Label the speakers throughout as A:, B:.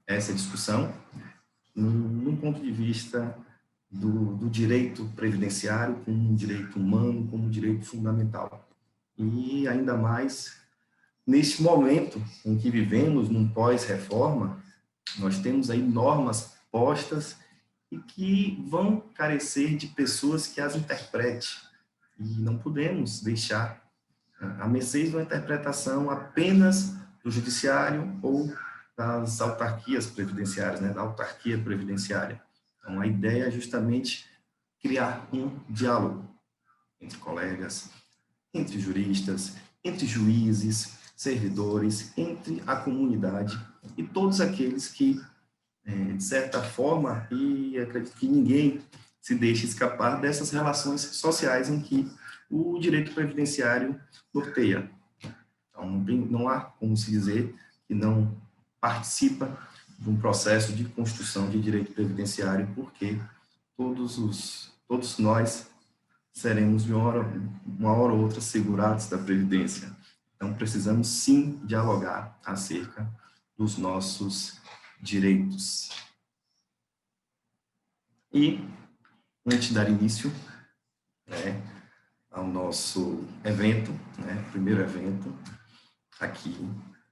A: essa discussão no ponto de vista do direito previdenciário como um direito humano, como um direito fundamental. E ainda mais neste momento em que vivemos, num pós-reforma, nós temos aí normas postas e que vão carecer de pessoas que as interpretem. E não podemos deixar a mercê de uma interpretação apenas do judiciário ou das autarquias previdenciárias, né, da autarquia previdenciária. Então, a ideia é justamente criar um diálogo entre colegas, entre juristas, entre juízes, servidores, entre a comunidade e todos aqueles que, de certa forma, e acredito que ninguém se deixe escapar dessas relações sociais em que o direito previdenciário norteia. Então, não há como se dizer que não participa de um processo de construção de direito previdenciário, porque todos nós seremos, de uma hora ou outra, segurados da Previdência. Então, precisamos, sim, dialogar acerca dos nossos direitos. E, antes de dar início ao nosso evento, primeiro evento, aqui,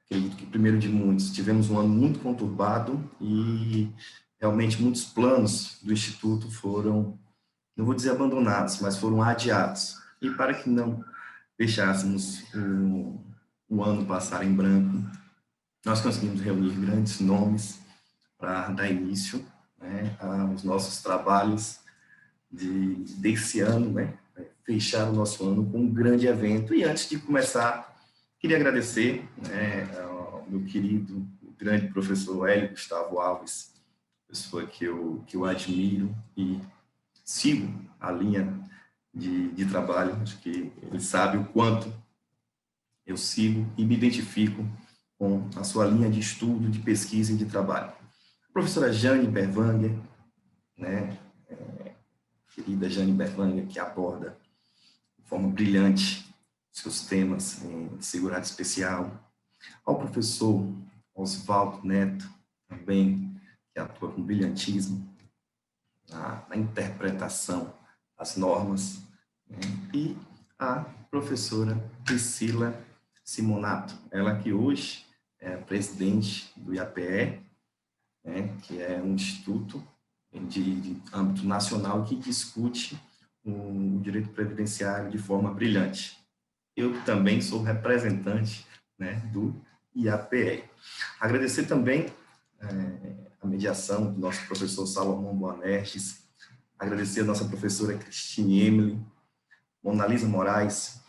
A: acredito que primeiro de muitos, tivemos um ano muito conturbado e, realmente, muitos planos do Instituto foram, não vou dizer abandonados, mas foram adiados. E para que não deixássemos o ano passar em branco, nós conseguimos reunir grandes nomes para dar início aos nossos trabalhos desse ano, fechar o nosso ano com um grande evento. E antes de começar, queria agradecer ao meu querido, grande professor Hélio Gustavo Alves, pessoa que eu admiro e sigo a linha de trabalho. Acho que ele sabe o quanto eu sigo e me identifico com a sua linha de estudo, de pesquisa e de trabalho. A professora Jane Berwanger, querida Jane Berwanger, que aborda de forma brilhante seus temas de segurança especial. Ao professor Oswaldo Neto, também, que atua com brilhantismo na interpretação das normas, e a professora Priscila Simonato, ela que hoje é presidente do IAPE, que é um instituto de âmbito nacional que discute o direito previdenciário de forma brilhante. Eu também sou representante do IAPE. Agradecer também a mediação do nosso professor Salomão Boanerges, agradecer a nossa professora Cristine Emily, Monalisa Moraes,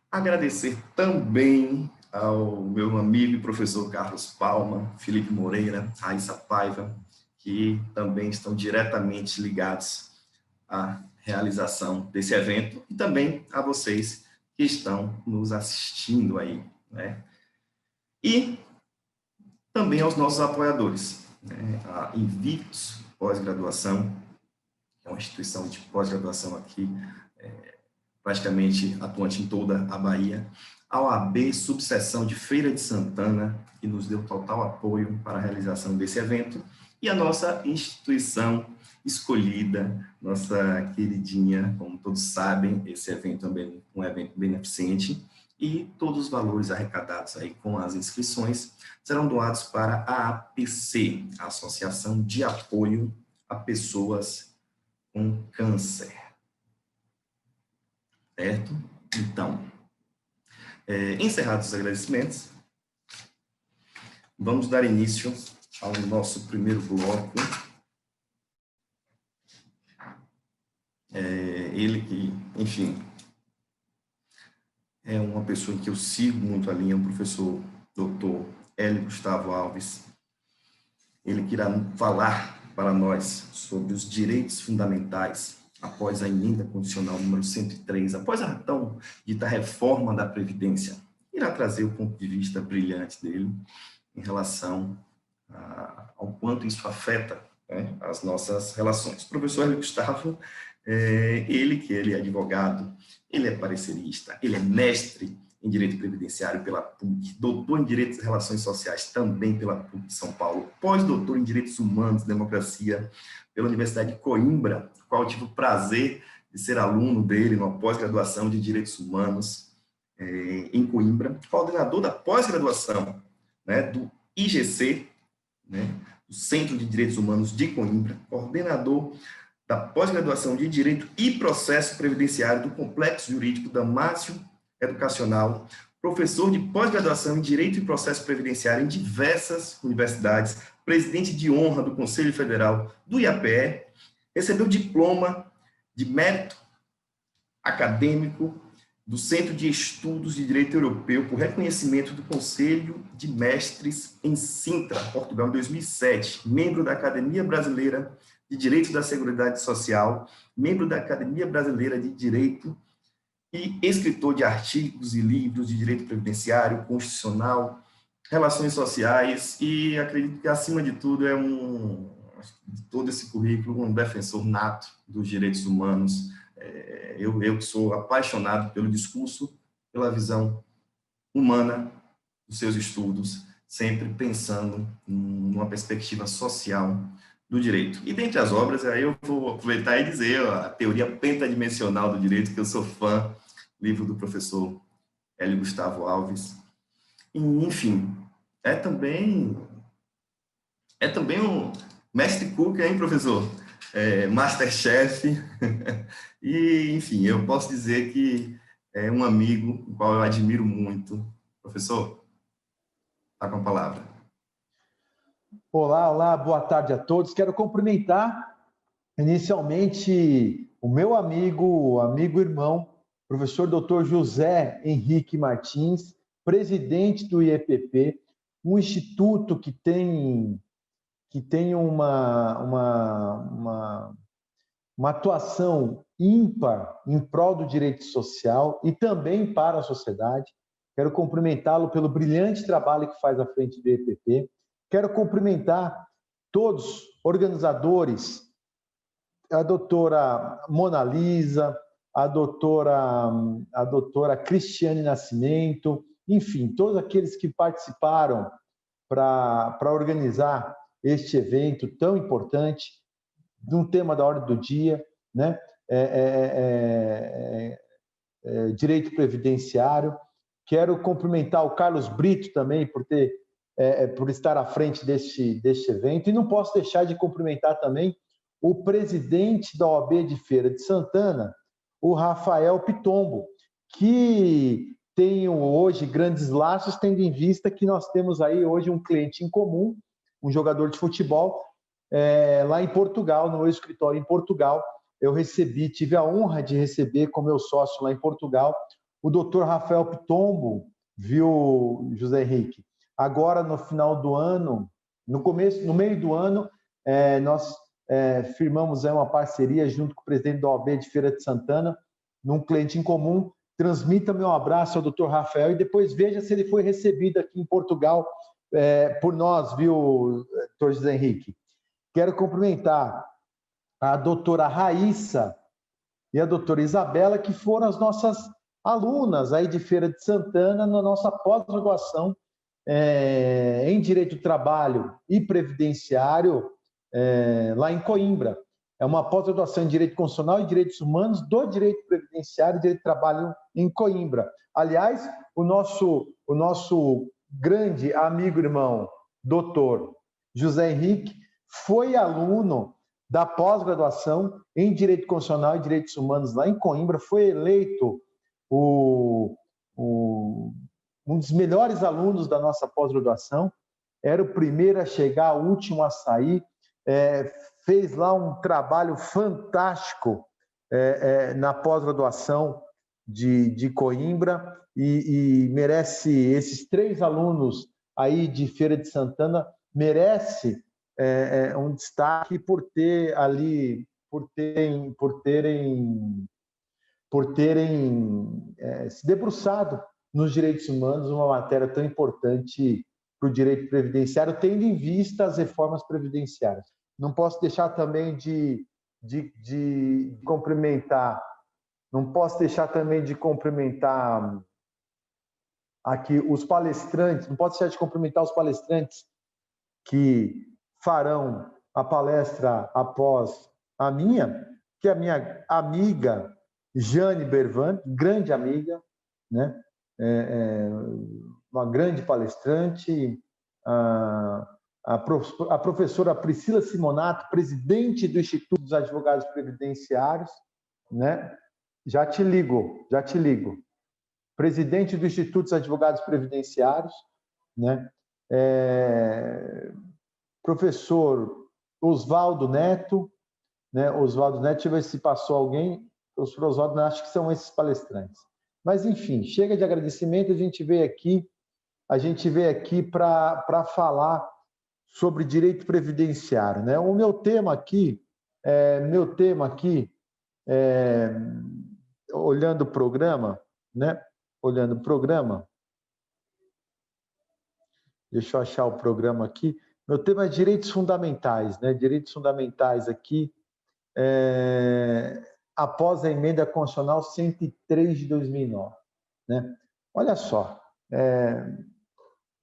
A: agradecer também ao meu amigo e professor Carlos Palma, Felipe Moreira, Raíssa Paiva, que também estão diretamente ligados à realização desse evento, e também a vocês que estão nos assistindo aí, E também aos nossos apoiadores, a Invictus Pós-Graduação, que é uma instituição de pós-graduação aqui, praticamente atuante em toda a Bahia, a OAB Subseção de Feira de Santana, que nos deu total apoio para a realização desse evento, e a nossa instituição escolhida, nossa queridinha, como todos sabem, esse evento também é um evento beneficente, e todos os valores arrecadados aí com as inscrições serão doados para a APC, a Associação de Apoio a Pessoas com Câncer. Certo? Então, encerrados os agradecimentos, vamos dar início ao nosso primeiro bloco. Ele que, enfim, é uma pessoa em que eu sigo muito a linha, o professor Dr. Hélio Gustavo Alves. Ele que irá falar para nós sobre os direitos fundamentais após a emenda constitucional número 103, após a tão dita reforma da Previdência. Irá trazer o ponto de vista brilhante dele em relação ao quanto isso afeta as nossas relações. O professor Hélio Gustavo, ele é advogado, ele é parecerista, ele é mestre em Direito Previdenciário pela PUC, doutor em Direitos e Relações Sociais também pela PUC de São Paulo, pós-doutor em Direitos Humanos e Democracia pela Universidade de Coimbra, qual eu tive o prazer de ser aluno dele numa pós-graduação de Direitos Humanos em Coimbra, coordenador da pós-graduação, né, do IGC, né, do Centro de Direitos Humanos de Coimbra, coordenador da pós-graduação de Direito e Processo Previdenciário do Complexo Jurídico Damásio Educacional, professor de pós-graduação em Direito e Processo Previdenciário em diversas universidades, presidente de honra do Conselho Federal do IAPE, recebeu diploma de mérito acadêmico do Centro de Estudos de Direito Europeu por reconhecimento do Conselho de Mestres em Sintra, Portugal, em 2007, membro da Academia Brasileira de Direito da Seguridade Social, membro da Academia Brasileira de Direito e escritor de artigos e livros de direito previdenciário, constitucional, relações sociais e acredito que, acima de tudo, de todo esse currículo, um defensor nato dos direitos humanos. Eu que sou apaixonado pelo discurso, pela visão humana dos seus estudos, sempre pensando numa perspectiva social do direito. E dentre as obras, aí eu vou aproveitar e dizer a teoria pentadimensional do direito, que eu sou fã, livro do professor Hélio Gustavo Alves. E, enfim, é também um mestre Cuca, hein, professor? Masterchef. E, enfim, eu posso dizer que é um amigo, o qual eu admiro muito. Professor, está com a palavra.
B: Olá, olá, boa tarde a todos. Quero cumprimentar inicialmente o meu amigo e irmão, professor Dr. José Henrique Martins, presidente do IEPP, um instituto que tem uma atuação ímpar em prol do direito social e também para a sociedade. Quero cumprimentá-lo pelo brilhante trabalho que faz à frente do IEPP. Quero cumprimentar todos os organizadores, a doutora Mona Lisa, a doutora Cristiane Nascimento, enfim, todos aqueles que participaram para organizar este evento tão importante, de um tema da ordem do dia, né? Direito previdenciário. Quero cumprimentar o Carlos Brito também por estar à frente deste evento, e não posso deixar de cumprimentar também o presidente da OAB de Feira de Santana, o Rafael Pitombo, que tem hoje grandes laços, tendo em vista que nós temos aí hoje um cliente em comum, um jogador de futebol, lá em Portugal, no meu escritório em Portugal. Eu tive a honra de receber como meu sócio lá em Portugal o Dr. Rafael Pitombo, viu, José Henrique? Agora, no final do ano, no meio do ano, nós firmamos uma parceria junto com o presidente da OAB de Feira de Santana, num cliente em comum. Transmita meu abraço ao Dr. Rafael e depois veja se ele foi recebido aqui em Portugal por nós, viu, Dr. José Henrique? Quero cumprimentar a doutora Raíssa e a doutora Isabela, que foram as nossas alunas aí de Feira de Santana na nossa pós-graduação em Direito do Trabalho e Previdenciário lá em Coimbra. É uma pós-graduação em Direito Constitucional e Direitos Humanos do Direito Previdenciário e Direito do Trabalho em Coimbra. Aliás, o nosso grande amigo e irmão, doutor José Henrique, foi aluno da pós-graduação em Direito Constitucional e Direitos Humanos lá em Coimbra, foi eleito um dos melhores alunos da nossa pós-graduação, era o primeiro a chegar, o último a sair, fez lá um trabalho fantástico na pós-graduação de Coimbra e merece, esses 3 alunos aí de Feira de Santana, merece um destaque por terem se debruçado nos direitos humanos, uma matéria tão importante para o direito previdenciário, tendo em vista as reformas previdenciárias. Não posso deixar também de cumprimentar aqui os palestrantes, não posso deixar de cumprimentar os palestrantes que farão a palestra após a minha, que é a minha amiga Jane Bervan, grande amiga, né? Uma grande palestrante, a professora Priscila Simonato, presidente do Instituto dos Advogados Previdenciários, né? Já te ligo. Presidente do Instituto dos Advogados Previdenciários, né? Professor Oswaldo Neto, né? Oswaldo Neto, deixa eu ver se passou alguém. Professor Oswaldo Neto, acho que são esses palestrantes. Mas, enfim, chega de agradecimento, a gente veio aqui para falar sobre direito previdenciário, né? O meu tema aqui, olhando o programa, né? Deixa eu achar o programa aqui. Meu tema é direitos fundamentais, né? Direitos fundamentais aqui, após a emenda constitucional 103 de 2009, né? Olha só,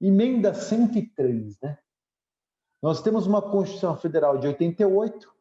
B: emenda 103, né? Nós temos uma Constituição Federal de 88,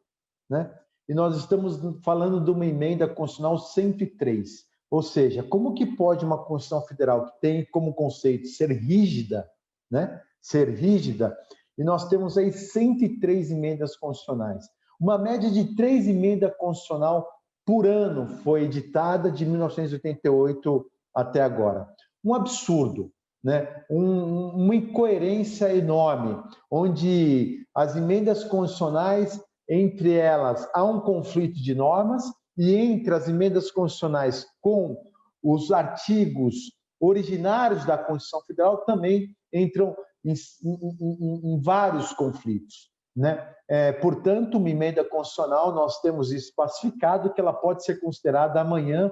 B: né? E nós estamos falando de uma emenda constitucional 103. Ou seja, como que pode uma Constituição Federal que tem como conceito ser rígida, né? Ser rígida, e nós temos aí 103 emendas constitucionais. Uma média de 3 emendas constitucionais por ano foi editada de 1988 até agora. Um absurdo, né? Uma incoerência enorme, onde as emendas constitucionais, entre elas, há um conflito de normas, e entre as emendas constitucionais com os artigos originários da Constituição Federal também entram em vários conflitos, né? Portanto, uma emenda constitucional, nós temos isso pacificado, que ela pode ser considerada amanhã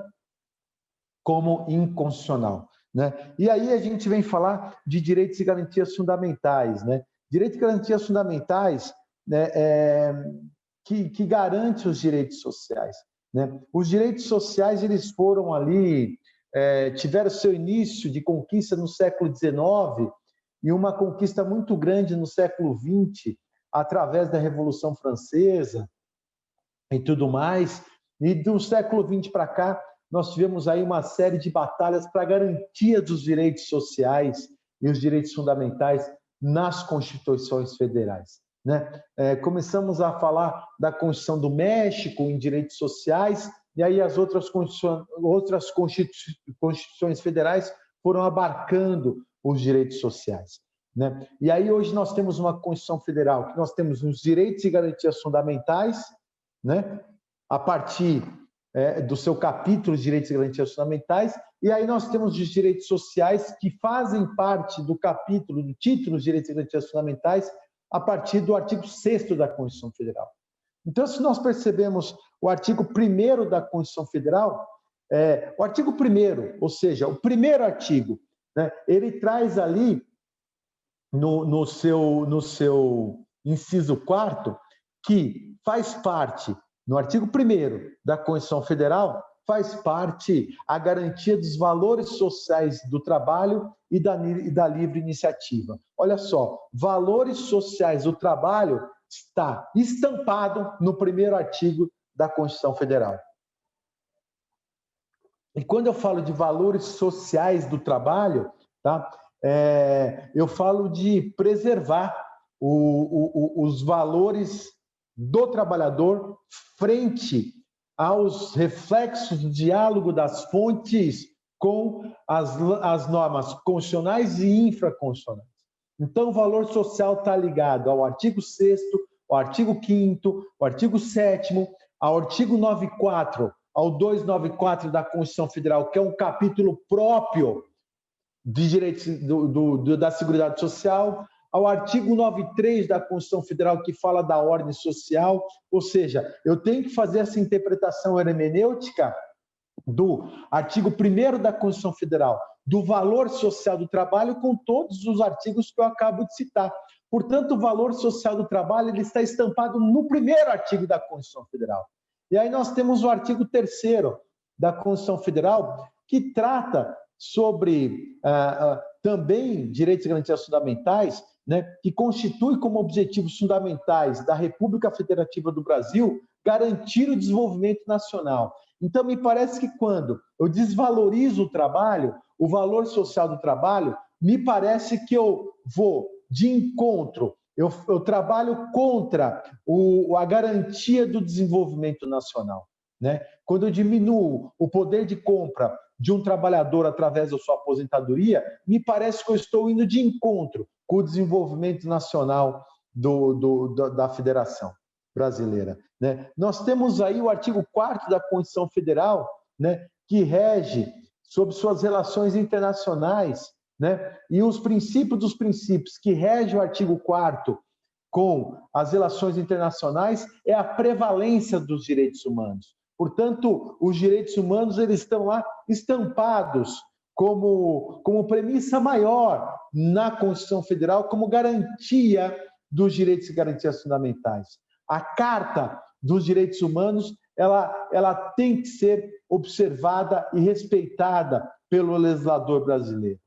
B: como inconstitucional, né? E aí a gente vem falar de direitos e garantias fundamentais, né? Direitos e garantias fundamentais, né, que garante os direitos sociais, né? Os direitos sociais, eles foram ali, tiveram seu início de conquista no século XIX e uma conquista muito grande no século XX, através da Revolução Francesa e tudo mais. E do século XX para cá, nós tivemos aí uma série de batalhas para a garantia dos direitos sociais e os direitos fundamentais nas constituições federais, né? Começamos a falar da Constituição do México em direitos sociais, e aí as outras constituições federais foram abarcando os direitos sociais, né? E aí hoje nós temos uma Constituição Federal que nós temos os direitos e garantias fundamentais, né? A partir do seu capítulo de direitos e garantias fundamentais, e aí nós temos os direitos sociais que fazem parte do capítulo, do título de direitos e garantias fundamentais, a partir do artigo 6º da Constituição Federal. Então, se nós percebemos o artigo 1º da Constituição Federal, o artigo 1º, ou seja, o primeiro artigo, né, ele traz ali, no seu inciso 4º, que faz parte, no artigo 1º da Constituição Federal, faz parte a garantia dos valores sociais do trabalho e da livre iniciativa. Olha só, valores sociais do trabalho está estampado no primeiro artigo da Constituição Federal. E quando eu falo de valores sociais do trabalho, tá? Eu falo de preservar os valores do trabalhador frente aos reflexos do diálogo das fontes com as normas constitucionais e infraconstitucionais. Então, o valor social está ligado ao artigo 6º, ao artigo 5º, ao artigo 7º, ao artigo 94, ao 294 da Constituição Federal, que é um capítulo próprio de direitos da Seguridade Social, ao artigo 93 da Constituição Federal, que fala da ordem social, ou seja, eu tenho que fazer essa interpretação hermenêutica do artigo 1º da Constituição Federal, do valor social do trabalho, com todos os artigos que eu acabo de citar. Portanto, o valor social do trabalho ele está estampado no primeiro artigo da Constituição Federal. E aí nós temos o artigo 3º da Constituição Federal, que trata sobre também direitos e garantias fundamentais, né, que constitui como objetivos fundamentais da República Federativa do Brasil garantir o desenvolvimento nacional. Então, me parece que quando eu desvalorizo o trabalho, o valor social do trabalho, me parece que eu vou de encontro, eu trabalho contra a garantia do desenvolvimento nacional, né? Quando eu diminuo o poder de compra de um trabalhador através da sua aposentadoria, me parece que eu estou indo de encontro com o desenvolvimento nacional da Federação Brasileira, né? Nós temos aí o artigo 4º da Constituição Federal, né, que rege sobre suas relações internacionais, né? E os princípios dos princípios que regem o artigo 4º com as relações internacionais é a prevalência dos direitos humanos. Portanto, os direitos humanos eles estão lá estampados como premissa maior na Constituição Federal, como garantia dos direitos e garantias fundamentais. A Carta dos Direitos Humanos ela tem que ser observada e respeitada pelo legislador brasileiro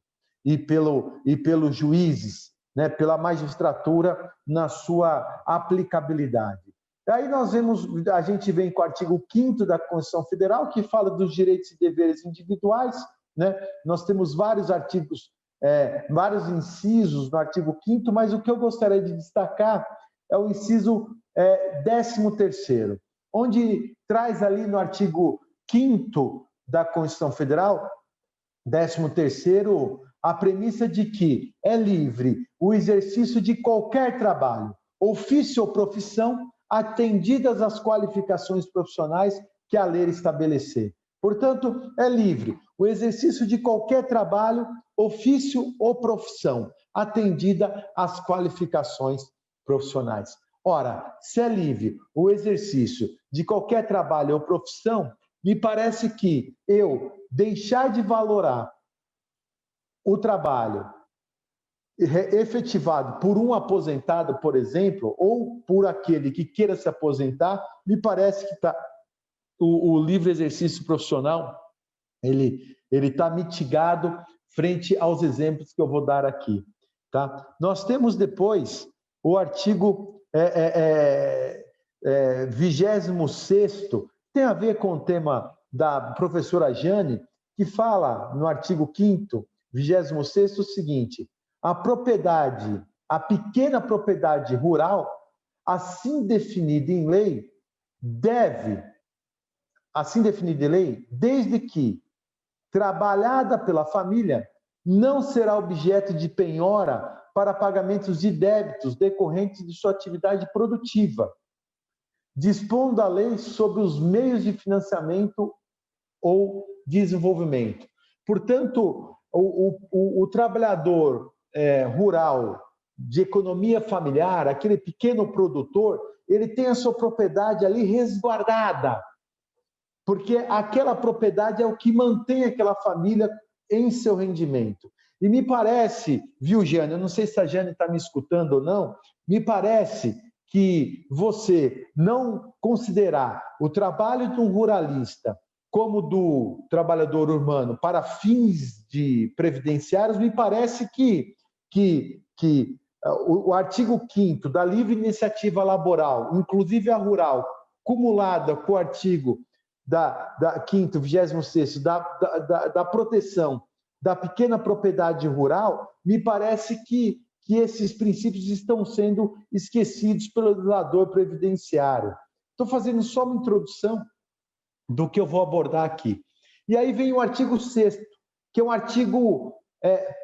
B: e pelos juízes, né, pela magistratura na sua aplicabilidade. Aí a gente vem com o artigo 5º da Constituição Federal, que fala dos direitos e deveres individuais, né? Nós temos vários artigos, vários incisos no artigo 5º, mas o que eu gostaria de destacar é o inciso 13º, onde traz ali no artigo 5º da Constituição Federal, 13º, a premissa de que é livre o exercício de qualquer trabalho, ofício ou profissão, atendidas as qualificações profissionais que a lei estabelecer. Portanto, é livre o exercício de qualquer trabalho, ofício ou profissão, atendida às qualificações profissionais. Ora, se é livre o exercício de qualquer trabalho ou profissão, me parece que eu deixar de valorar o trabalho efetivado por um aposentado, por exemplo, ou por aquele que queira se aposentar, me parece que o livre exercício profissional ele está mitigado frente aos exemplos que eu vou dar aqui. Tá? Nós temos depois o artigo 26º, tem a ver com o tema da professora Jane, que fala no artigo 5º, 26º, o seguinte: a pequena propriedade rural, assim definida em lei, desde que trabalhada pela família, não será objeto de penhora para pagamentos de débitos decorrentes de sua atividade produtiva, dispondo a lei sobre os meios de financiamento ou desenvolvimento. Portanto, o trabalhador rural de economia familiar, aquele pequeno produtor, ele tem a sua propriedade ali resguardada, porque aquela propriedade é o que mantém aquela família em seu rendimento. E me parece, viu, Jane, eu não sei se a Jane está me escutando ou não, me parece que você não considerar o trabalho de um ruralista como do trabalhador urbano para fins de previdenciários, me parece que o artigo 5º da livre iniciativa laboral, inclusive a rural, cumulada com o artigo da 5º, 26º, da proteção da pequena propriedade rural, me parece que esses princípios estão sendo esquecidos pelo legislador previdenciário. Estou fazendo só uma introdução do que eu vou abordar aqui. E aí vem o artigo 6º, que é um artigo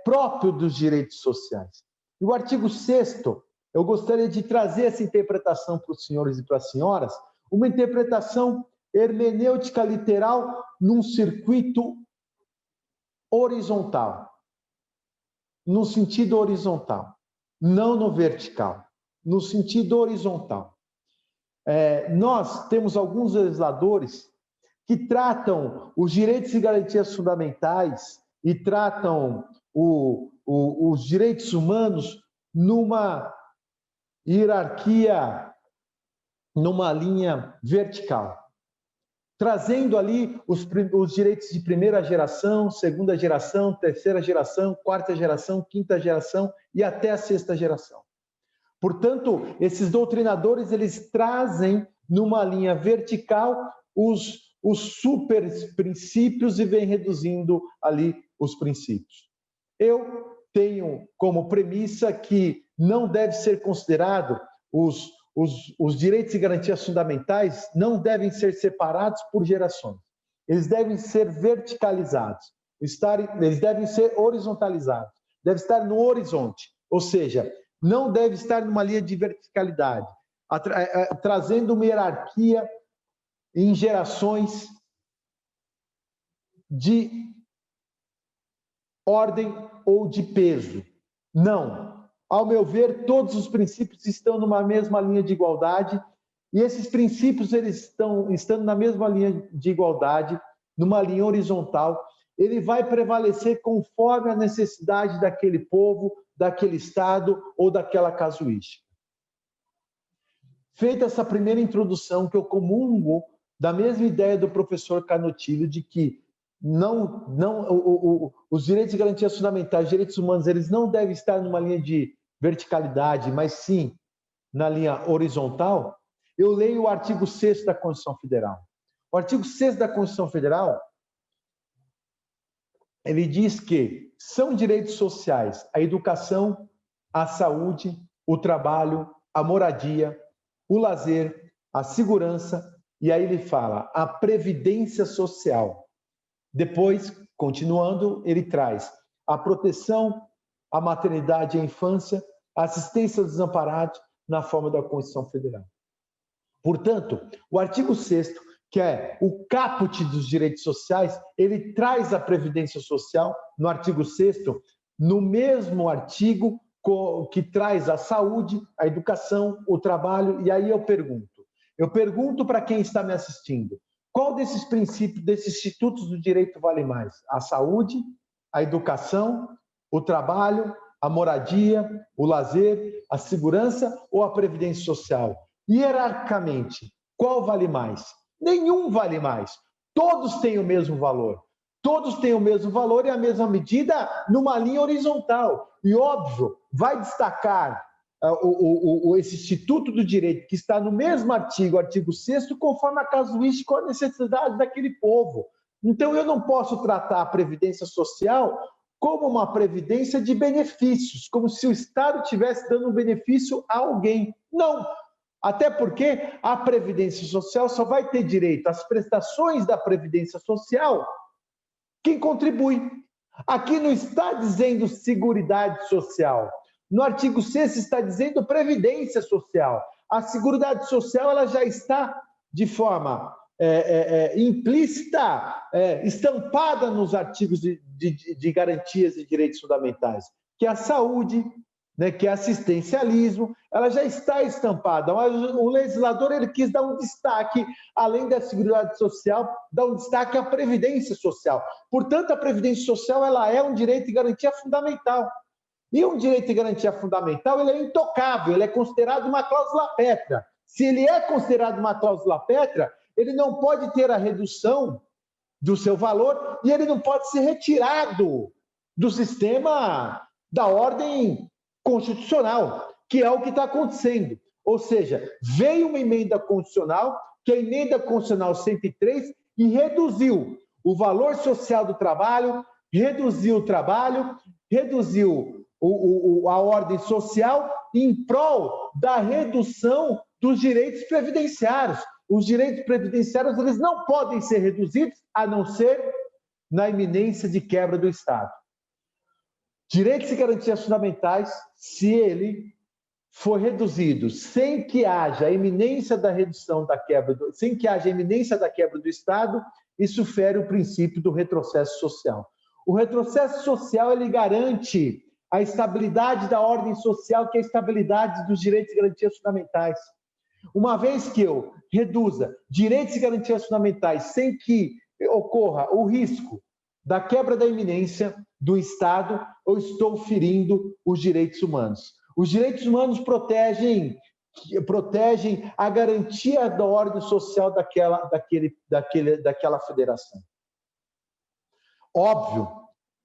B: próprio dos direitos sociais. E o artigo 6º, eu gostaria de trazer essa interpretação para os senhores e para as senhoras, uma interpretação hermenêutica literal num circuito horizontal, no sentido horizontal, não no vertical, no sentido horizontal. Nós temos alguns legisladores que tratam os direitos e garantias fundamentais e tratam os direitos humanos numa hierarquia, numa linha vertical. trazendo ali os direitos de primeira geração, segunda geração, terceira geração, quarta geração, quinta geração e até a sexta geração. Portanto, esses doutrinadores, eles trazem numa linha vertical os super princípios e vêm reduzindo ali os princípios. Eu tenho como premissa que não deve ser considerado os direitos e garantias fundamentais não devem ser separados por gerações. Eles devem ser verticalizados, eles devem ser horizontalizados, deve estar no horizonte, ou seja, não deve estar numa linha de verticalidade, trazendo uma hierarquia em gerações de ordem ou de peso. Não. Ao meu ver, todos os princípios estão numa mesma linha de igualdade, e esses princípios, eles estando na mesma linha de igualdade, numa linha horizontal, ele vai prevalecer conforme a necessidade daquele povo, daquele estado ou daquela casuística. Feita essa primeira introdução, que eu comungo da mesma ideia do professor Canutilho, de que os direitos e garantias fundamentais, os direitos humanos, eles não devem estar numa linha de verticalidade, mas sim na linha horizontal, eu leio o artigo 6º da Constituição Federal. O artigo 6º da Constituição Federal, ele diz que são direitos sociais a educação, a saúde, o trabalho, a moradia, o lazer, a segurança, e aí ele fala a previdência social. Depois, continuando, ele traz a proteção, a maternidade e a infância, a assistência aos desamparados na forma da Constituição Federal. Portanto, o artigo 6º, que é o caput dos direitos sociais, ele traz a previdência social no artigo 6º, no mesmo artigo que traz a saúde, a educação, o trabalho, e aí eu pergunto para quem está me assistindo, qual desses princípios, desses institutos do direito vale mais? A saúde, a educação, o trabalho, a moradia, o lazer, a segurança ou a previdência social? Hierarquicamente, qual vale mais? Nenhum vale mais. Todos têm o mesmo valor. Todos têm o mesmo valor e a mesma medida numa linha horizontal. E, óbvio, vai destacar esse Instituto do Direito, que está no mesmo artigo 6º, conforme a casuística ou a necessidade daquele povo. Então, eu não posso tratar a previdência social como uma previdência de benefícios, como se o Estado estivesse dando um benefício a alguém. Não. Até porque a previdência social só vai ter direito às prestações da previdência social quem contribui. Aqui não está dizendo seguridade social. No artigo 6º está dizendo previdência social. A seguridade social ela já está de forma implícita, estampada nos artigos de garantias e direitos fundamentais, que é a saúde, né, que é assistencialismo, ela já está estampada. O legislador ele quis dar um destaque, além da seguridade social, dar um destaque à previdência social. Portanto, a previdência social ela é um direito e garantia fundamental. E um direito e garantia fundamental ele é intocável, ele é considerado uma cláusula pétrea. Se ele é considerado uma cláusula pétrea, ele não pode ter a redução do seu valor e ele não pode ser retirado do sistema da ordem constitucional, que é o que está acontecendo. Ou seja, veio uma emenda constitucional, que é a emenda constitucional 103, e reduziu o valor social do trabalho, reduziu o trabalho, reduziu a ordem social em prol da redução dos direitos previdenciários. Os direitos previdenciários eles não podem ser reduzidos, a não ser na iminência de quebra do Estado. Direitos e garantias fundamentais, se ele for reduzido sem que haja a iminência da redução da quebra, sem que haja a iminência da quebra do Estado, isso fere o princípio do retrocesso social. O retrocesso social ele garante a estabilidade da ordem social, que é a estabilidade dos direitos e garantias fundamentais. Uma vez que eu reduza direitos e garantias fundamentais sem que ocorra o risco da quebra da iminência do Estado, eu estou ferindo os direitos humanos. Os direitos humanos protegem que protegem a garantia da ordem social daquela federação. Óbvio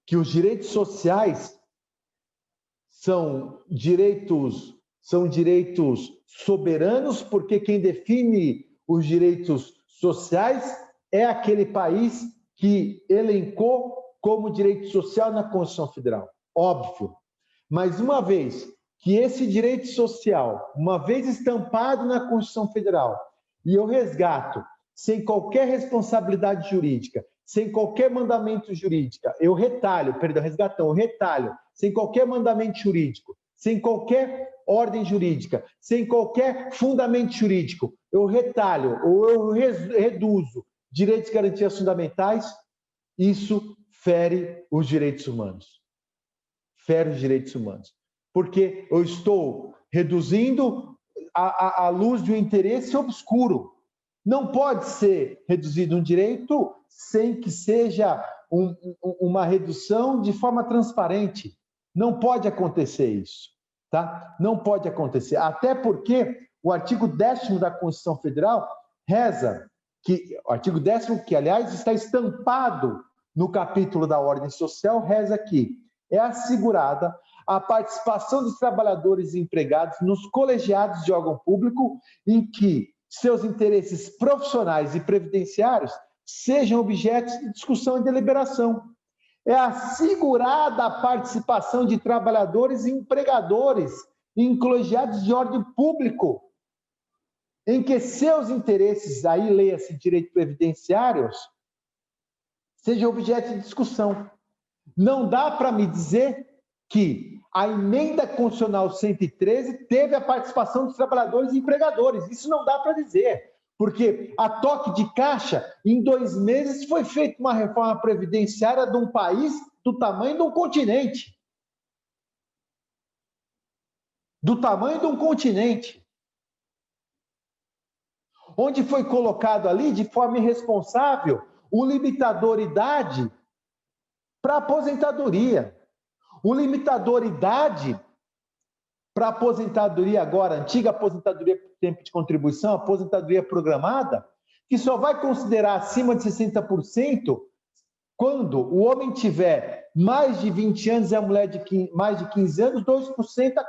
B: que os direitos sociais são direitos soberanos, porque quem define os direitos sociais é aquele país que elencou como direito social na Constituição Federal. Óbvio. Mas uma vez que esse direito social, uma vez estampado na Constituição Federal, e eu resgato, sem qualquer responsabilidade jurídica, sem qualquer mandamento jurídico, eu retalho, sem qualquer mandamento jurídico, sem qualquer ordem jurídica, sem qualquer fundamento jurídico, eu retalho ou eu reduzo direitos e garantias fundamentais, isso fere os direitos humanos. Fere os direitos humanos. Porque eu estou reduzindo a luz de um interesse obscuro. Não pode ser reduzido um direito sem que seja uma redução de forma transparente. Não pode acontecer isso, tá? Não pode acontecer. Até porque o artigo 10º da Constituição Federal reza que, o artigo 10º, que aliás está estampado no capítulo da ordem social, reza que é assegurada a participação dos trabalhadores e empregados nos colegiados de órgão público em que seus interesses profissionais e previdenciários sejam objetos de discussão e deliberação. É assegurada a participação de trabalhadores e empregadores em colegiados de ordem público, em que seus interesses, aí leia-se direitos previdenciários, sejam objeto de discussão. Não dá para me dizer que a emenda constitucional 113 teve a participação dos trabalhadores e empregadores. Isso não dá para dizer, porque a toque de caixa, em 2 meses, foi feita uma reforma previdenciária de um país do tamanho de um continente. Do tamanho de um continente. Onde foi colocado ali, de forma irresponsável, o limitador idade para aposentadoria. O limitador idade para aposentadoria agora, antiga aposentadoria por tempo de contribuição, aposentadoria programada, que só vai considerar acima de 60% quando o homem tiver mais de 20 anos e a mulher de mais de 15 anos, 2% a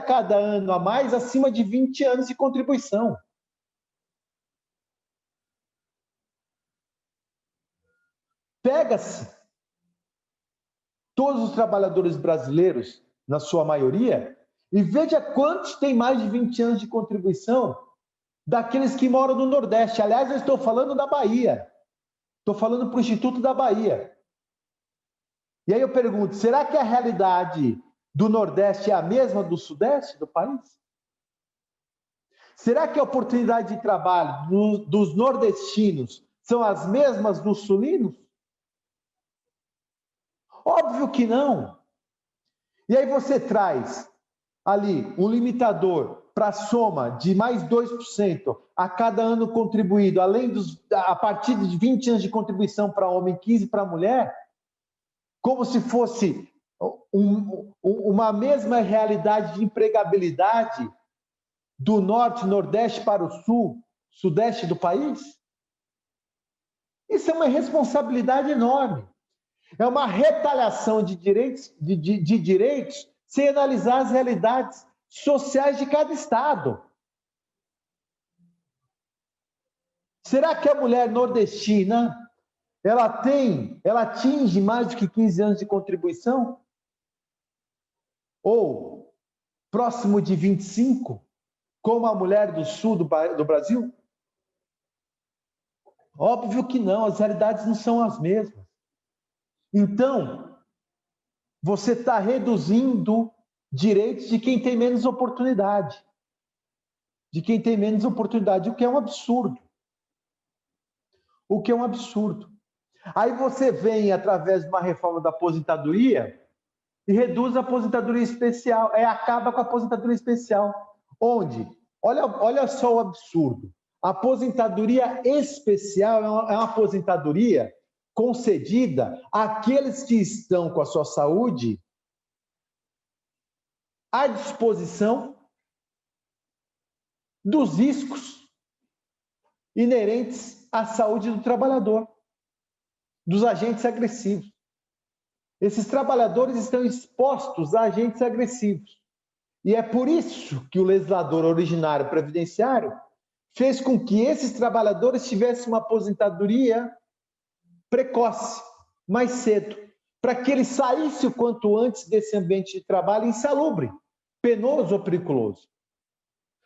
B: cada ano a mais, acima de 20 anos de contribuição. Pega-se todos os trabalhadores brasileiros, na sua maioria, e veja quantos têm mais de 20 anos de contribuição daqueles que moram no Nordeste. Aliás, eu estou falando da Bahia. Estou falando para o Instituto da Bahia. E aí eu pergunto, será que a realidade do Nordeste é a mesma do Sudeste do país? Será que a oportunidade de trabalho dos nordestinos são as mesmas dos sulinos? Óbvio que não. E aí você traz ali um limitador para a soma de mais 2% a cada ano contribuído, além a partir de 20 anos de contribuição para homem, 15 para mulher, como se fosse uma mesma realidade de empregabilidade do norte, nordeste para o sul, sudeste do país? Isso é uma responsabilidade enorme. É uma retaliação de direitos sem analisar as realidades sociais de cada estado. Será que a mulher nordestina ela atinge mais do que 15 anos de contribuição? Ou próximo de 25, como a mulher do sul do Brasil? Óbvio que não, as realidades não são as mesmas. Então, você está reduzindo direitos de quem tem menos oportunidade. De quem tem menos oportunidade, o que é um absurdo. O que é um absurdo. Aí você vem, através de uma reforma da aposentadoria, e reduz a aposentadoria especial, acaba com a aposentadoria especial. Onde? Olha só o absurdo. A aposentadoria especial é uma aposentadoria concedida àqueles que estão com a sua saúde à disposição dos riscos inerentes à saúde do trabalhador, dos agentes agressivos. Esses trabalhadores estão expostos a agentes agressivos. E é por isso que o legislador originário previdenciário fez com que esses trabalhadores tivessem uma aposentadoria precoce, mais cedo, para que ele saísse o quanto antes desse ambiente de trabalho insalubre, penoso ou periculoso.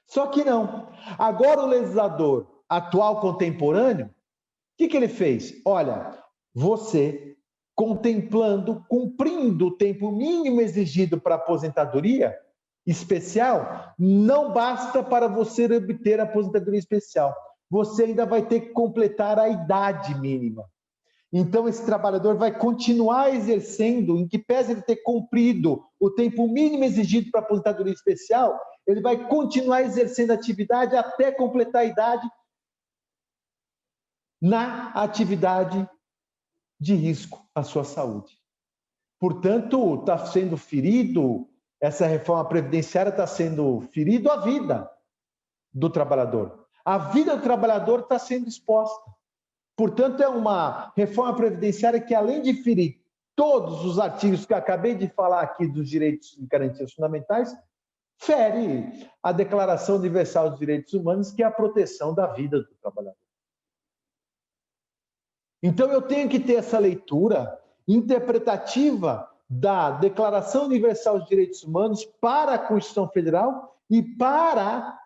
B: Só que não. Agora o legislador atual contemporâneo, o que ele fez? Olha, você contemplando, cumprindo o tempo mínimo exigido para aposentadoria especial, não basta para você obter a aposentadoria especial. Você ainda vai ter que completar a idade mínima. Então, esse trabalhador vai continuar exercendo, em que pese ele ter cumprido o tempo mínimo exigido para a aposentadoria especial, ele vai continuar exercendo a atividade até completar a idade na atividade de risco à sua saúde. Portanto, está sendo ferido, essa reforma previdenciária está sendo ferido a vida do trabalhador. A vida do trabalhador está sendo exposta. Portanto, é uma reforma previdenciária que, além de ferir todos os artigos que eu acabei de falar aqui dos direitos e garantias fundamentais, fere a Declaração Universal dos Direitos Humanos, que é a proteção da vida do trabalhador. Então, eu tenho que ter essa leitura interpretativa da Declaração Universal dos Direitos Humanos para a Constituição Federal e para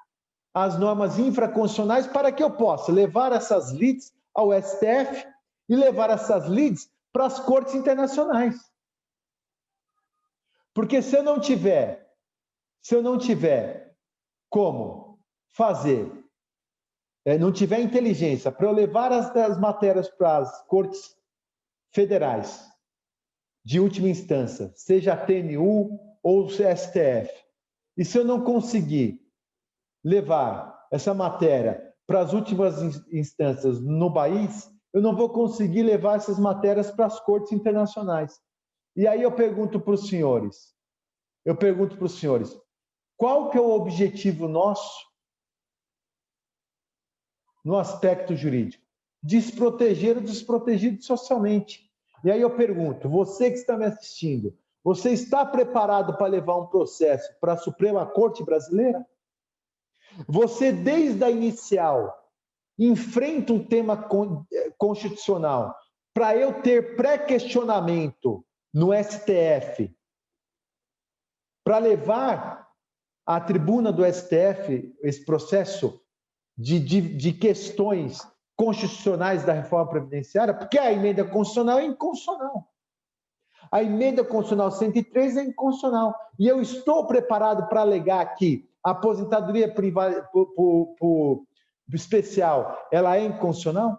B: as normas infraconstitucionais, para que eu possa levar essas lides ao STF e levar essas lides para as cortes internacionais. Porque se eu não tiver como fazer, não tiver inteligência para eu levar as matérias para as cortes federais de última instância, seja a TNU ou o STF, e se eu não conseguir levar essa matéria para as últimas instâncias no país, eu não vou conseguir levar essas matérias para as cortes internacionais. E aí eu pergunto para os senhores, qual que é o objetivo nosso no aspecto jurídico? Desproteger o desprotegido socialmente. E aí eu pergunto, você que está me assistindo, você está preparado para levar um processo para a Suprema Corte Brasileira? Você, desde a inicial, enfrenta um tema constitucional para eu ter pré-questionamento no STF, para levar à tribuna do STF esse processo de questões constitucionais da reforma previdenciária, porque a emenda constitucional é inconstitucional. A emenda constitucional 103 é inconstitucional. E eu estou preparado para alegar que a aposentadoria por especial, ela é inconstitucional?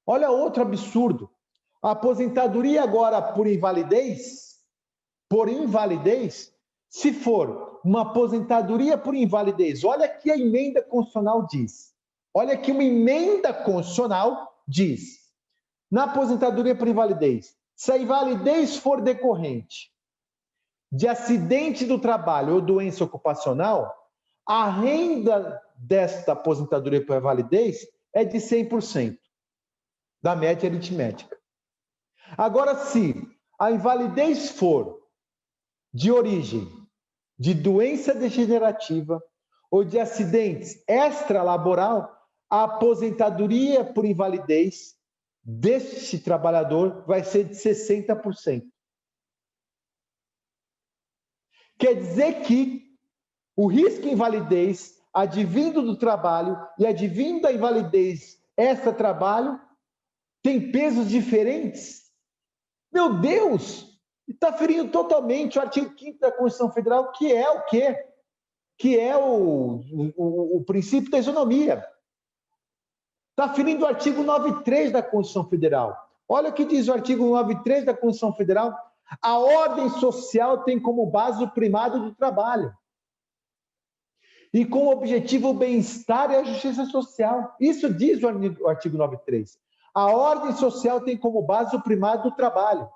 B: Olha outro absurdo. A aposentadoria agora por invalidez, se for uma aposentadoria por invalidez, olha que a emenda constitucional diz. Olha que uma emenda constitucional diz. Na aposentadoria por invalidez, se a invalidez for decorrente de acidente do trabalho ou doença ocupacional, a renda desta aposentadoria por invalidez é de 100% da média aritmética. Agora, se a invalidez for de origem de doença degenerativa ou de acidentes extralaboral, a aposentadoria por invalidez deste trabalhador vai ser de 60%. Quer dizer que o risco de invalidez advindo do trabalho e advindo da invalidez extra-trabalho tem pesos diferentes? Meu Deus! Está ferindo totalmente o artigo 5º da Constituição Federal, que é o quê? Que é o princípio da isonomia. Está ferindo o artigo 9.3 da Constituição Federal. Olha o que diz o artigo 9.3 da Constituição Federal. A ordem social tem como base o primado do trabalho. E com o objetivo o bem-estar e a justiça social. Isso diz o artigo 9.3. A ordem social tem como base o primado do trabalho.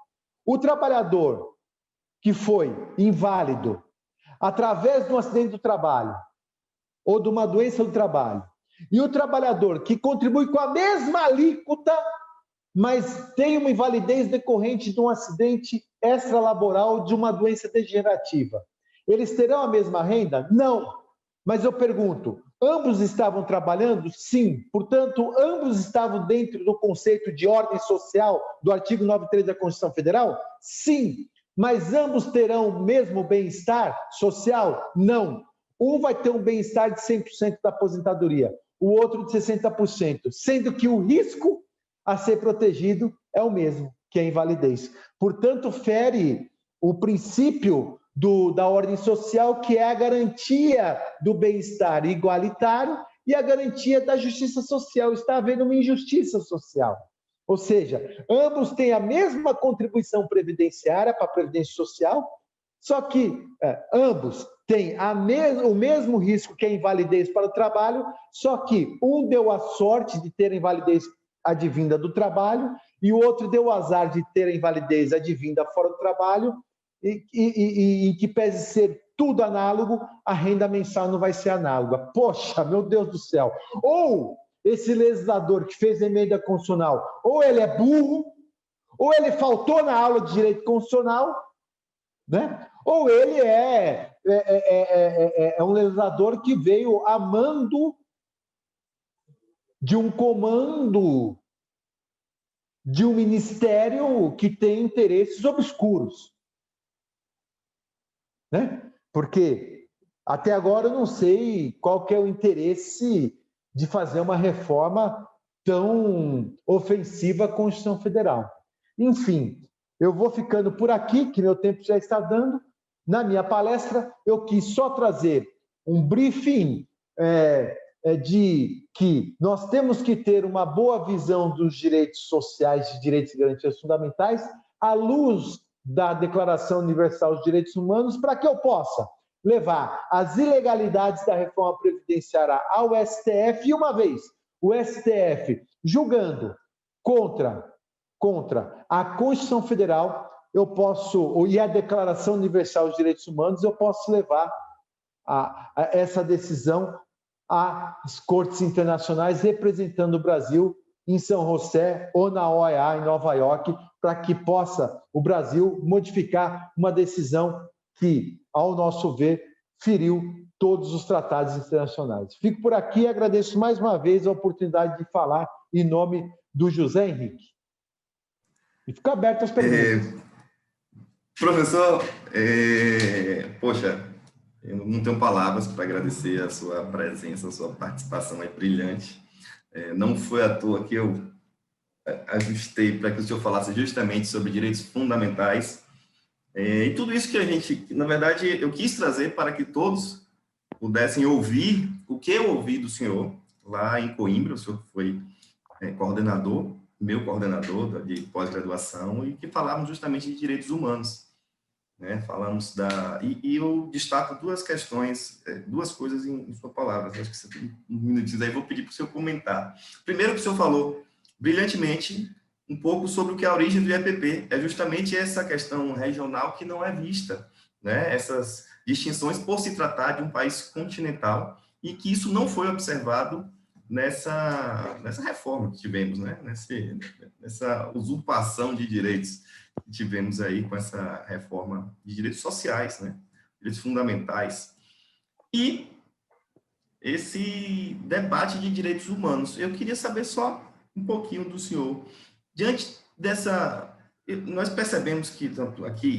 B: O trabalhador que foi inválido através de um acidente do trabalho ou de uma doença do trabalho, e o trabalhador que contribui com a mesma alíquota, mas tem uma invalidez decorrente de um acidente extralaboral, de uma doença degenerativa, eles terão a mesma renda? Não. Mas eu pergunto, ambos estavam trabalhando? Sim. Portanto, ambos estavam dentro do conceito de ordem social do artigo 93 da Constituição Federal? Sim. Mas ambos terão o mesmo bem-estar social? Não. Um vai ter um bem-estar de 100% da aposentadoria, o outro de 60%, sendo que o risco a ser protegido é o mesmo, que é a invalidez. Portanto, fere o princípio da ordem social, que é a garantia do bem-estar igualitário e a garantia da justiça social. Está havendo uma injustiça social. Ou seja, ambos têm a mesma contribuição previdenciária para a Previdência Social, só que ambos têm o mesmo risco, que é a invalidez para o trabalho, só que um deu a sorte de ter a invalidez advinda do trabalho e o outro deu o azar de ter a invalidez advinda fora do trabalho, e que pese ser tudo análogo, a renda mensal não vai ser análoga. Poxa, meu Deus do céu! Ou esse legislador que fez a emenda constitucional, ou ele é burro, ou ele faltou na aula de direito constitucional, né? Ou ele é um legislador que veio a mando de um comando de um ministério que tem interesses obscuros. Né? Porque até agora eu não sei qual que é o interesse de fazer uma reforma tão ofensiva à Constituição Federal. Enfim, eu vou ficando por aqui, que meu tempo já está dando. Na minha palestra, eu quis só trazer um briefing de que nós temos que ter uma boa visão dos direitos sociais, de direitos e garantias fundamentais, à luz da Declaração Universal dos Direitos Humanos, para que eu possa levar as ilegalidades da reforma previdenciária ao STF, e uma vez o STF julgando contra a Constituição Federal, eu posso, e a Declaração Universal dos Direitos Humanos, eu posso levar essa decisão às cortes internacionais, representando o Brasil em São José ou na OEA, em Nova York, para que possa o Brasil modificar uma decisão que, ao nosso ver, feriu todos os tratados internacionais. Fico por aqui e agradeço mais uma vez a oportunidade de falar em nome do José Henrique. E fico aberto às perguntas.
A: Professor, poxa, eu não tenho palavras para agradecer a sua presença, a sua participação é brilhante. Não foi à toa que eu ajustei para que o senhor falasse justamente sobre direitos fundamentais. E tudo isso que a gente, na verdade, eu quis trazer para que todos pudessem ouvir o que eu ouvi do senhor lá em Coimbra. O senhor foi meu coordenador de pós-graduação, e que falávamos justamente de direitos humanos. Né? Falamos e eu destaco duas questões, duas coisas em suas palavras. Acho que você tem uns minutinhos aí, vou pedir para o senhor comentar. Primeiro, que o senhor falou brilhantemente um pouco sobre o que é a origem do IEPP. É justamente essa questão regional que não é vista, né? Essas distinções por se tratar de um país continental, e que isso não foi observado nessa reforma que tivemos, né? Nessa usurpação de direitos que tivemos aí com essa reforma de direitos sociais, né? Direitos fundamentais. E esse debate de direitos humanos, eu queria saber só um pouquinho do senhor. Diante dessa... Nós percebemos que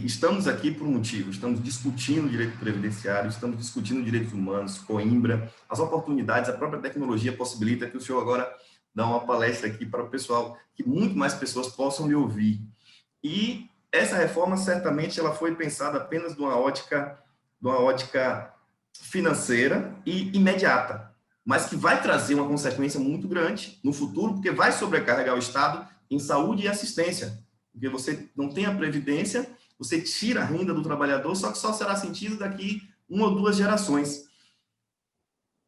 A: estamos aqui por um motivo, estamos discutindo direito previdenciário, estamos discutindo direitos humanos, Coimbra, as oportunidades, a própria tecnologia possibilita que o senhor agora dá uma palestra aqui para o pessoal, que muito mais pessoas possam lhe ouvir. E essa reforma, certamente, ela foi pensada apenas de uma ótica financeira e imediata, mas que vai trazer uma consequência muito grande no futuro, porque vai sobrecarregar o Estado em saúde e assistência, porque você não tem a previdência, você tira a renda do trabalhador, só que só será sentido daqui 1 ou 2 gerações.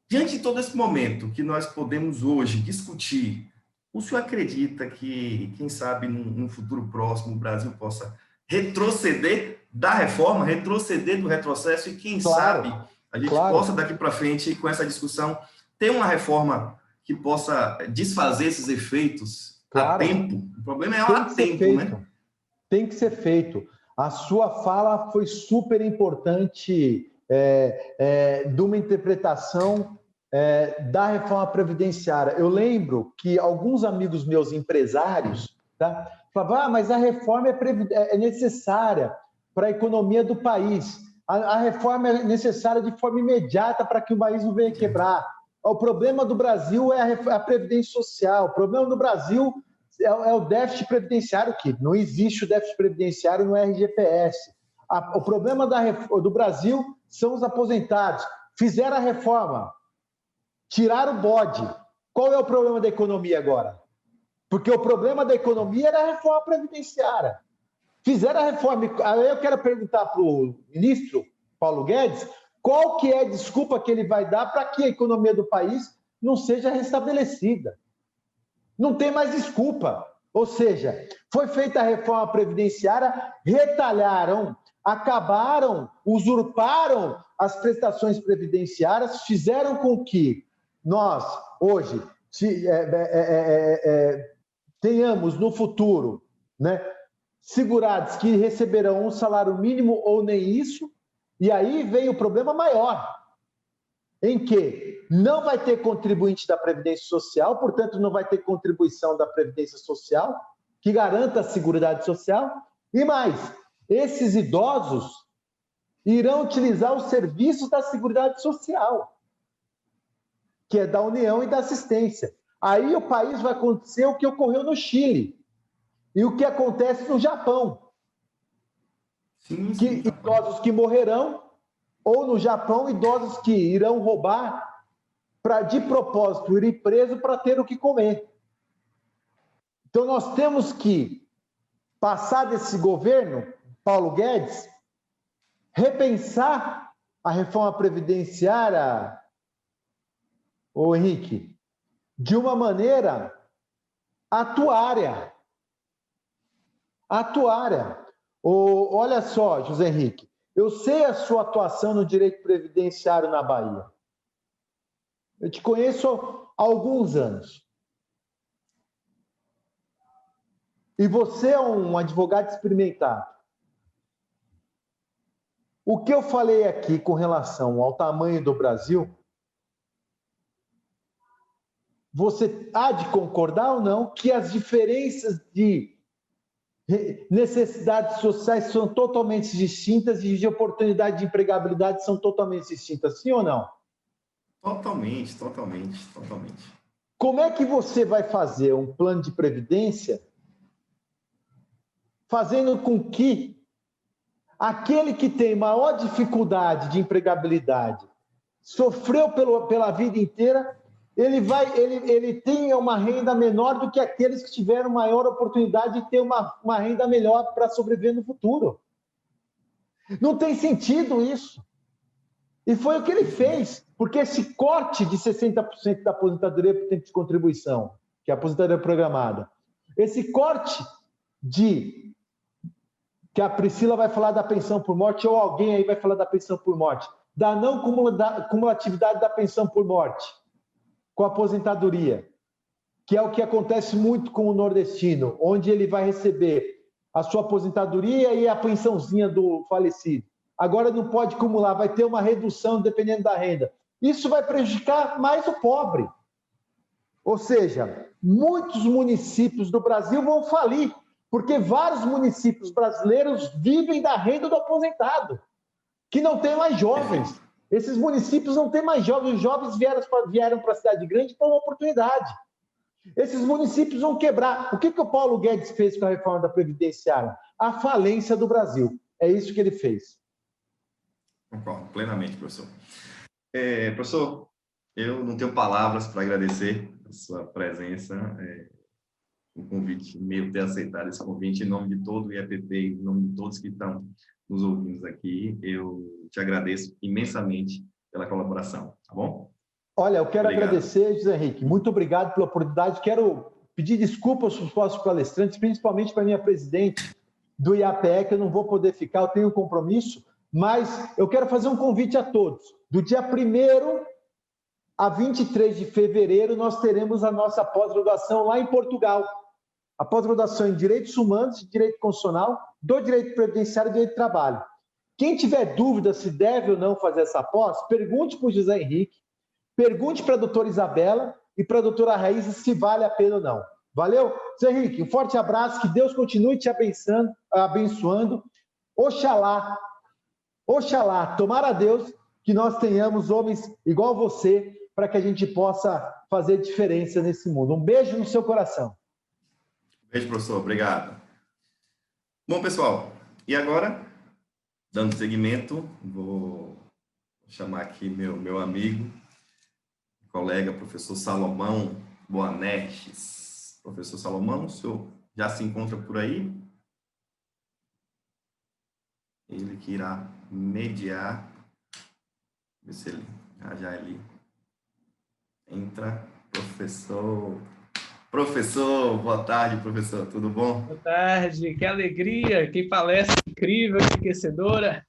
A: Diante de todo esse momento que nós podemos hoje discutir, o senhor acredita que, quem sabe, num futuro próximo, o Brasil possa retroceder da reforma, retroceder do retrocesso e, quem sabe, a gente possa, daqui para frente, com essa discussão, ter uma reforma que possa desfazer esses efeitos a tempo. O problema é a tempo, né?
B: Tem que ser feito. A sua fala foi super importante de uma interpretação da reforma previdenciária. Eu lembro que alguns amigos meus empresários, tá, falavam, mas a reforma é necessária para a economia do país. A reforma é necessária de forma imediata para que o país não venha quebrar. O problema do Brasil é a Previdência Social. O problema do Brasil é o déficit previdenciário, que não existe o déficit previdenciário no RGPS. O problema do Brasil são os aposentados. Fizeram a reforma, tiraram o bode. Qual é o problema da economia agora? Porque o problema da economia era a reforma previdenciária. Fizeram a reforma. Aí eu quero perguntar para o ministro Paulo Guedes qual que é a desculpa que ele vai dar para que a economia do país não seja restabelecida. Não tem mais desculpa. Ou seja, foi feita a reforma previdenciária, retalharam, acabaram, usurparam as prestações previdenciárias, fizeram com que nós, hoje, tenhamos no futuro, né, segurados que receberão um salário mínimo ou nem isso, e aí vem o problema maior, em que não vai ter contribuinte da Previdência Social, portanto, não vai ter contribuição da Previdência Social, que garanta a Seguridade Social, e mais, esses idosos irão utilizar os serviços da Seguridade Social, que é da União e da assistência. Aí o país vai acontecer o que ocorreu no Chile e o que acontece no Japão. Sim. Idosos que morrerão, ou no Japão, idosos que irão roubar para, de propósito, irem presos para ter o que comer. Então, nós temos que passar desse governo, Paulo Guedes, repensar a reforma previdenciária, ô Henrique, de uma maneira atuária. Olha só, José Henrique, eu sei a sua atuação no direito previdenciário na Bahia. Eu te conheço há alguns anos. E você é um advogado experimentado. O que eu falei aqui com relação ao tamanho do Brasil, você há de concordar ou não que as diferenças de necessidades sociais são totalmente distintas e de oportunidade de empregabilidade são totalmente distintas, sim ou não?
A: Totalmente.
B: Como é que você vai fazer um plano de previdência fazendo com que aquele que tem maior dificuldade de empregabilidade, sofreu pela vida inteira, ele tenha uma renda menor do que aqueles que tiveram maior oportunidade de ter uma renda melhor para sobreviver no futuro? Não tem sentido isso. E foi o que ele fez, porque esse corte de 60% da aposentadoria por tempo de contribuição, que é a aposentadoria programada, esse corte que a Priscila vai falar da pensão por morte, ou alguém aí vai falar da pensão por morte, da não cumulatividade da pensão por morte com a aposentadoria, que é o que acontece muito com o nordestino, onde ele vai receber a sua aposentadoria e a pensãozinha do falecido. Agora não pode acumular, vai ter uma redução dependendo da renda. Isso vai prejudicar mais o pobre. Ou seja, muitos municípios do Brasil vão falir, porque vários municípios brasileiros vivem da renda do aposentado, que não tem mais jovens. Esses municípios não têm mais jovens, os jovens vieram para a cidade grande por uma oportunidade. Esses municípios vão quebrar. O que o Paulo Guedes fez com a reforma da Previdenciária? A falência do Brasil. É isso que ele fez.
A: Concordo plenamente, professor. Professor, eu não tenho palavras para agradecer a sua presença, o convite, meu ter aceitado esse convite, em nome de todo o IEPP, em nome de todos que estão nos ouvindo aqui, eu te agradeço imensamente pela colaboração, tá bom?
B: Olha, eu quero agradecer, José Henrique, muito obrigado pela oportunidade, quero pedir desculpas para os nossos palestrantes, principalmente para a minha presidente, do IAPE, que eu não vou poder ficar, eu tenho um compromisso, mas eu quero fazer um convite a todos. Do dia 1º a 23 de fevereiro, nós teremos a nossa pós-graduação lá em Portugal. A pós-graduação em Direitos Humanos, Direito Constitucional, do Direito Previdenciário e Direito do Trabalho. Quem tiver dúvida se deve ou não fazer essa pós, pergunte para o José Henrique, pergunte para a doutora Isabela e para a doutora Raíssa se vale a pena ou não. Valeu? José Henrique, um forte abraço, que Deus continue te abençoando. Oxalá, tomara a Deus que nós tenhamos homens igual você para que a gente possa fazer diferença nesse mundo. Um beijo no seu coração.
A: Beijo, professor. Obrigado. Bom, pessoal, e agora, dando seguimento, vou chamar aqui meu amigo, colega, professor Salomão Boanerges. Professor Salomão, o senhor já se encontra por aí? Ele que irá mediar. Ver se ele já ele entra. Professor, boa tarde, professor, tudo bom?
C: Boa tarde, que alegria, que palestra incrível, enriquecedora.